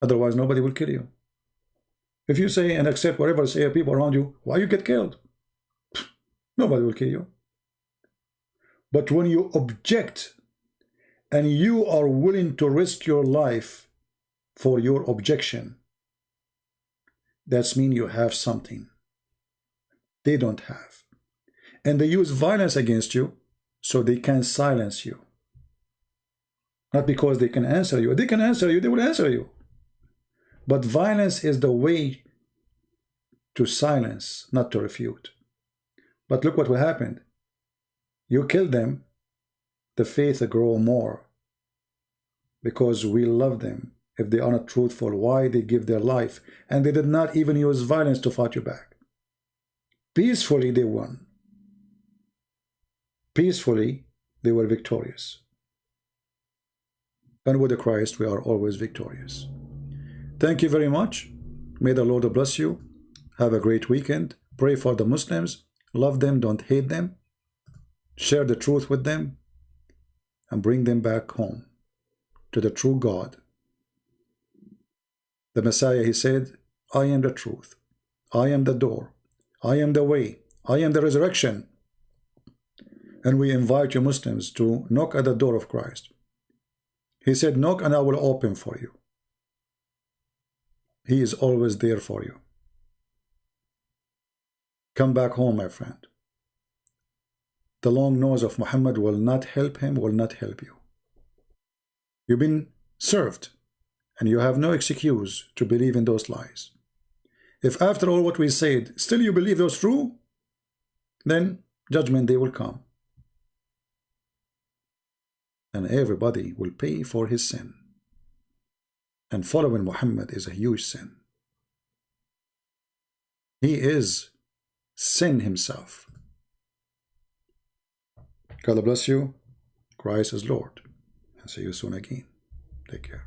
Otherwise, nobody will kill you. If you say and accept whatever say people around you, why you get killed? Nobody will kill you. But when you object and you are willing to risk your life for your objection, that means you have something they don't have. And they use violence against you so they can silence you. Not because they can answer you. They can answer you, they will answer you. But violence is the way to silence, not to refute. But look what will happen. You kill them, the faith grow more. Because we love them. If they are not truthful, why they give their life? And they did not even use violence to fight you back. Peacefully they won. Peacefully they were victorious. And with the Christ we are always victorious. Thank you very much. May the Lord bless you. Have a great weekend. Pray for the Muslims. Love them, don't hate them. Share the truth with them. And bring them back home to the true God. The Messiah, he said, I am the truth. I am the door. I am the way. I am the resurrection. And we invite you Muslims to knock at the door of Christ. He said, knock and I will open for you. He is always there for you. Come back home, my friend. The long nose of Muhammad will not help him, will not help you. You've been served, and you have no excuse to believe in those lies. If after all what we said, still you believe those true, then judgment day will come. And everybody will pay for his sin. And following Muhammad is a huge sin. He is sin himself. God bless you. Christ is Lord. And see you soon again. Take care.